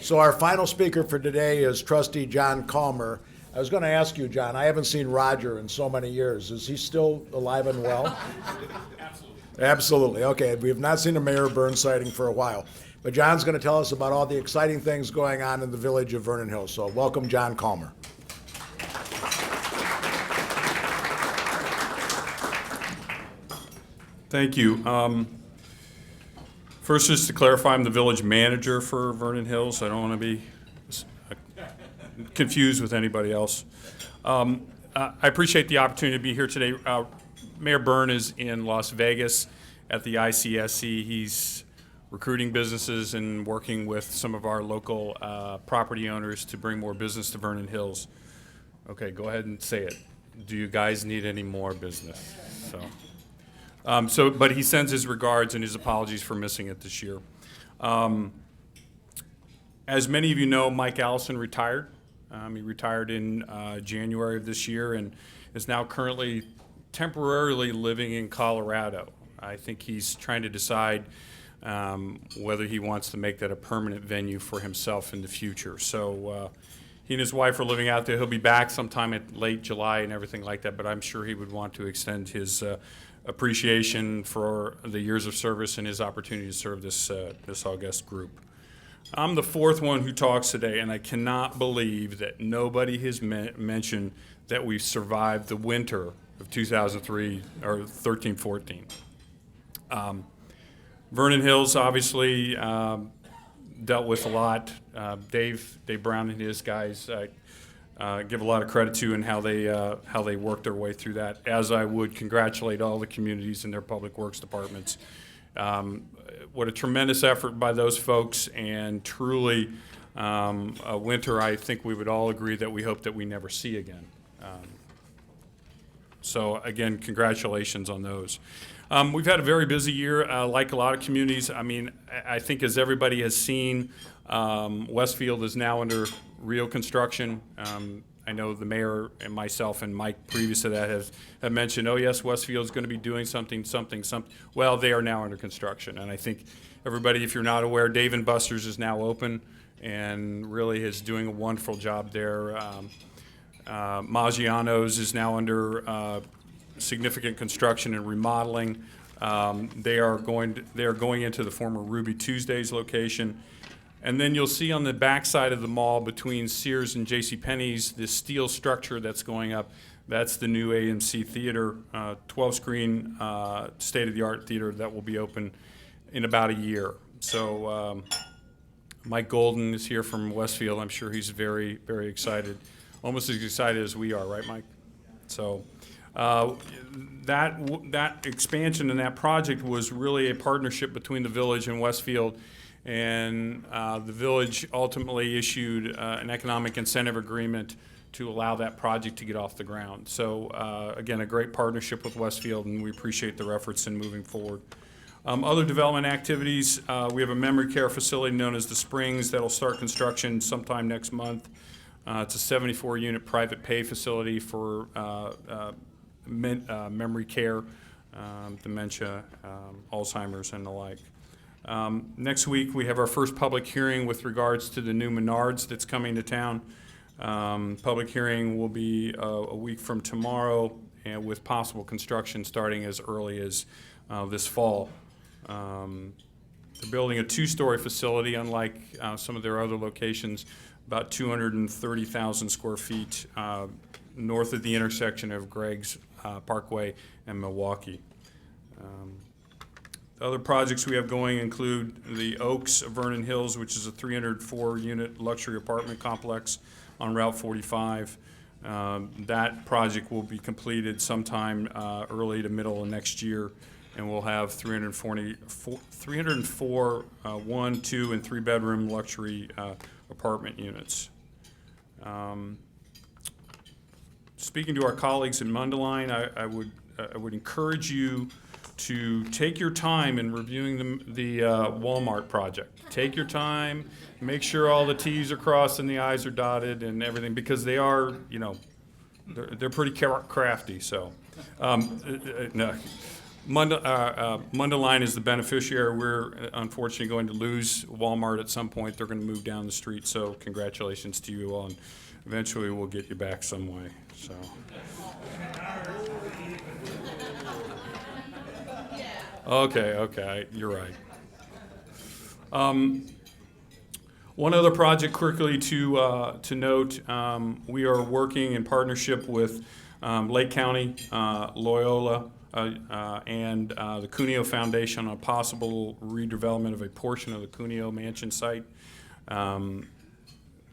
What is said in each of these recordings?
So our final speaker for today is Trustee John Kalmar. I was going to ask you, John, I haven't seen Roger in so many years. Is he still alive and well? Absolutely. Absolutely. Okay, we have not seen a Mayor Burns sighting for a while. But John's going to tell us about all the exciting things going on in the village of Vernon Hills. So welcome, John Kalmar. Thank you. First, just to clarify, I'm the village manager for Vernon Hills. I don't want to be confused with anybody else. I appreciate the opportunity to be here today. Mayor Byrne is in Las Vegas at the ICSC. He's recruiting businesses and working with some of our local property owners to bring more business to Vernon Hills. Okay, go ahead and say it. Do you guys need any more business? But he sends his regards and his apologies for missing it this year. As many of you know, Mike Allyson retired. He retired in January of this year and is now currently temporarily living in Colorado. I think he's trying to decide whether he wants to make that a permanent venue for himself in the future. So he and his wife are living out there. He'll be back sometime in late July and everything like that, but I'm sure he would want to extend his appreciation for the years of service and his opportunity to serve this august group. I'm the fourth one who talks today, and I cannot believe that nobody has mentioned that we survived the winter of 2003 or 13-14. Vernon Hills obviously dealt with a lot. Dave Brown and his guys give a lot of credit to and how they worked their way through that, as I would congratulate all the communities and their public works departments. What a tremendous effort by those folks, and truly a winter I think we would all agree that we hope that we never see again. So again, congratulations on those. We've had a very busy year, like a lot of communities. I mean, I think as everybody has seen, Westfield is now under real construction. I know the mayor and myself and Mike previous to that have mentioned, oh yes, Westfield is going to be doing something. Well, they are now under construction. And I think everybody, if you're not aware, Dave & Buster's is now open and really is doing a wonderful job there. Maggiano's is now under significant construction and remodeling. They are going into the former Ruby Tuesdays location. And then you'll see on the back side of the mall between Sears and JCPenney's, this steel structure that's going up. That's the new AMC Theater, 12-screen state-of-the-art theater that will be open in about a year. So Mike Golden is here from Westfield. I'm sure he's very, very excited, almost as excited as we are, right, Mike? So that expansion and that project was really a partnership between the village and Westfield. And the village ultimately issued an economic incentive agreement to allow that project to get off the ground. So again, a great partnership with Westfield, and we appreciate their efforts in moving forward. Other development activities, we have a memory care facility known as the Springs that'll start construction sometime next month. It's a 74-unit private pay facility for memory care, dementia, Alzheimer's, and the like. Next week, we have our first public hearing with regards to the new Menards that's coming to town. Public hearing will be a week from tomorrow, and with possible construction starting as early as this fall. They're building a two-story facility, unlike some of their other locations, about 230,000 square feet north of the intersection of Gregg's, Parkway, and Milwaukee. Other projects we have going include the Oaks of Vernon Hills, which is a 304-unit luxury apartment complex on Route 45. That project will be completed sometime early to middle of next year, and we'll have 304 one, two, and three-bedroom luxury apartment units. Speaking to our colleagues in Mundelein, I would encourage you to take your time in reviewing the Walmart project. Take your time, make sure all the T's are crossed and the I's are dotted and everything, because they are, they're pretty crafty. So, no. Mundelein is the beneficiary. We're unfortunately going to lose Walmart at some point. They're going to move down the street, so congratulations to you all, and eventually we'll get you back some way. So. Okay, you're right. One other project quickly to note, we are working in partnership with Lake County, Loyola, and the Kunio Foundation on a possible redevelopment of a portion of the Kunio Mansion site.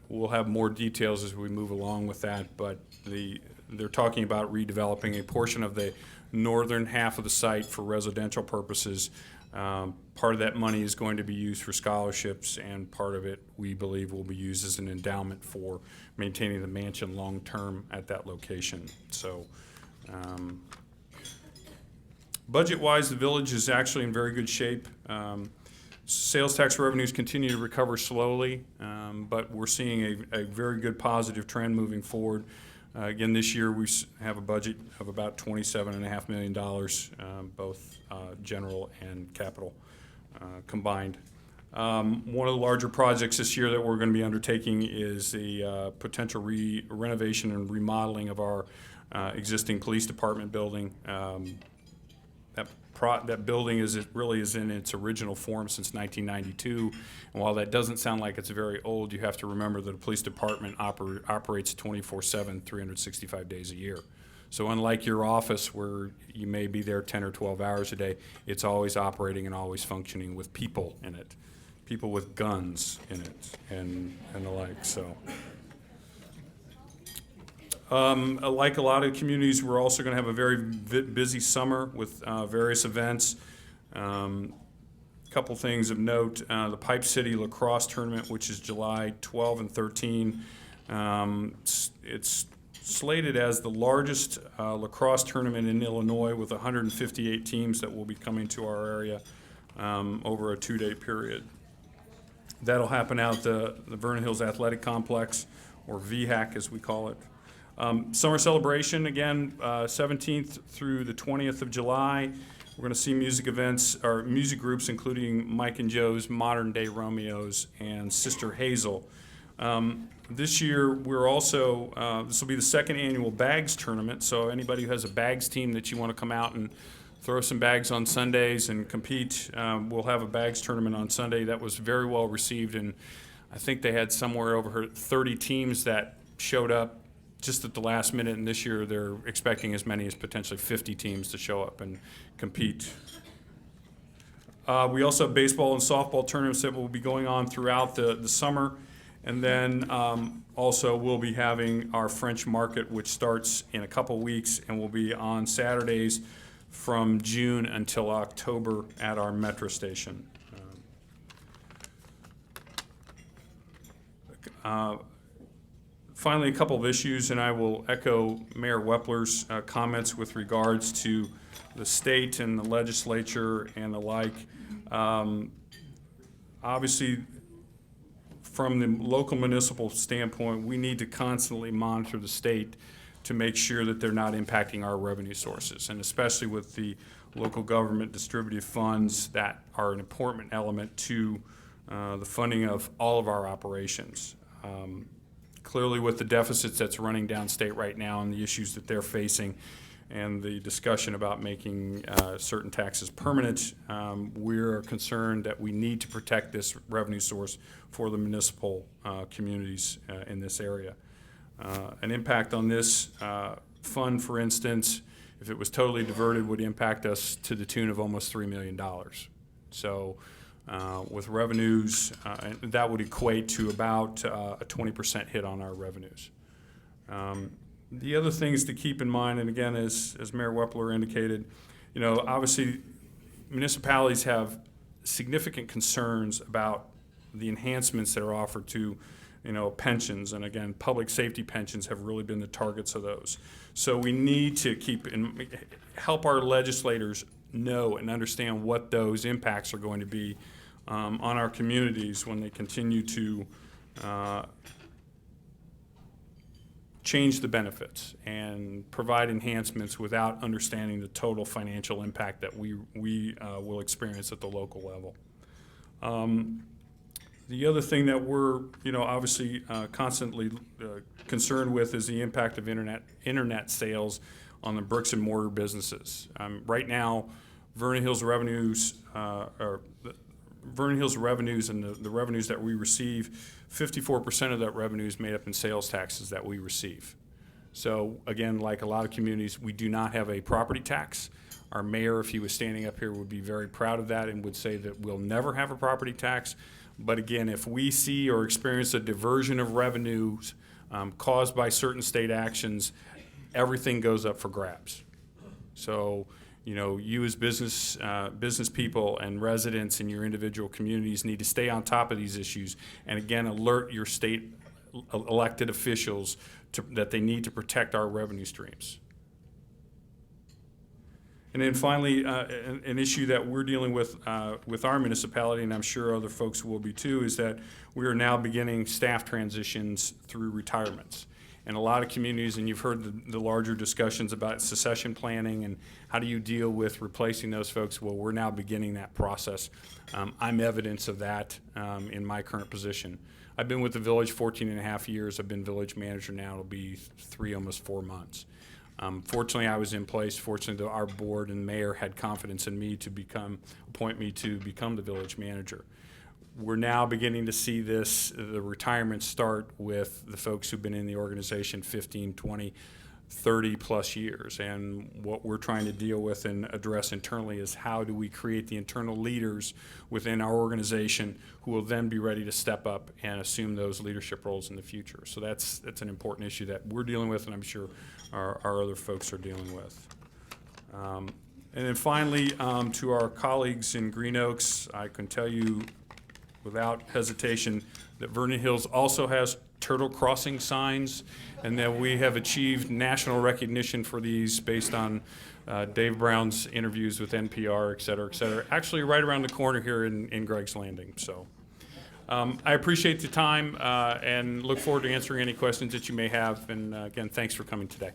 We'll have more details as we move along with that, but they're talking about redeveloping a portion of the northern half of the site for residential purposes. Part of that money is going to be used for scholarships, and part of it, we believe, will be used as an endowment for maintaining the mansion long-term at that location. So, budget-wise, the village is actually in very good shape. Sales tax revenues continue to recover slowly, but we're seeing a very good positive trend moving forward. Again, this year we have a budget of about $27.5 million, both general and capital combined. One of the larger projects this year that we're going to be undertaking is the potential renovation and remodeling of our existing police department building. That building is in its original form since 1992, and while that doesn't sound like it's very old, you have to remember that a police department operates 24/7, 365 days a year. So unlike your office where you may be there 10 or 12 hours a day, it's always operating and always functioning with people in it, people with guns in it, and the like. So. Like a lot of communities, we're also going to have a very busy summer with various events. Couple things of note, the Pipe City Lacrosse Tournament, which is July 12 and 13. It's slated as the largest lacrosse tournament in Illinois with 158 teams that will be coming to our area over a 2-day period. That'll happen out at the Vernon Hills Athletic Complex, or VHAC as we call it. Summer celebration, again, 17th through the 20th of July. We're going to see music events, or music groups, including Mike and Joe's, Modern Day Romeos, and Sister Hazel. This year, we're also, this will be the second annual bags tournament, so anybody who has a bags team that you want to come out and throw some bags on Sundays and compete, we'll have a bags tournament on Sunday. That was very well received, and I think they had somewhere over 30 teams that showed up just at the last minute, and this year they're expecting as many as potentially 50 teams to show up and compete. We also have baseball and softball tournaments that will be going on throughout the summer, and then also we'll be having our French market, which starts in a couple weeks and will be on Saturdays from June until October at our metro station. Finally, a couple of issues, and I will echo Mayor Wepler's comments with regards to the state and the legislature and the like. Obviously, from the local municipal standpoint, we need to constantly monitor the state to make sure that they're not impacting our revenue sources, and especially with the local government distributive funds that are an important element to the funding of all of our operations. Clearly, with the deficits that's running downstate right now and the issues that they're facing and the discussion about making certain taxes permanent, we're concerned that we need to protect this revenue source for the municipal communities in this area. An impact on this fund, for instance, if it was totally diverted, would impact us to the tune of almost $3 million. So with revenues, that would equate to about a 20% hit on our revenues. The other things to keep in mind, and again, as Mayor Wepler indicated, obviously municipalities have significant concerns about the enhancements that are offered to, pensions, and again, public safety pensions have really been the targets of those. So we need to help our legislators know and understand what those impacts are going to be on our communities when they continue to change the benefits and provide enhancements without understanding the total financial impact that we will experience at the local level. The other thing that we're, obviously constantly concerned with is the impact of internet sales on the bricks and mortar businesses. Right now, Vernon Hills revenues and the revenues that we receive, 54% of that revenue is made up in sales taxes that we receive. So again, like a lot of communities, we do not have a property tax. Our mayor, if he was standing up here, would be very proud of that and would say that we'll never have a property tax. But again, if we see or experience a diversion of revenues caused by certain state actions, everything goes up for grabs. So, you as business people and residents in your individual communities need to stay on top of these issues and again alert your state elected officials that they need to protect our revenue streams. And then finally, an issue that we're dealing with our municipality, and I'm sure other folks will be too, is that we are now beginning staff transitions through retirements. And a lot of communities, and you've heard the larger discussions about succession planning and how do you deal with replacing those folks. Well, we're now beginning that process. I'm evidence of that in my current position. I've been with the village 14 and a half years. I've been village manager now. It'll be 3, almost 4 months. Fortunately, I was in place. Fortunately, our board and mayor had confidence in me to appoint me to become the village manager. We're now beginning to see the retirement start with the folks who've been in the organization 15, 20, 30 plus years. And what we're trying to deal with and address internally is how do we create the internal leaders within our organization who will then be ready to step up and assume those leadership roles in the future. So that's an important issue that we're dealing with, and I'm sure our other folks are dealing with. And then finally, to our colleagues in Green Oaks, I can tell you without hesitation that Vernon Hills also has turtle crossing signs, and that we have achieved national recognition for these based on Dave Brown's interviews with NPR, et cetera, actually right around the corner here in Gregg's Landing. So I appreciate the time and look forward to answering any questions that you may have. And again, thanks for coming today.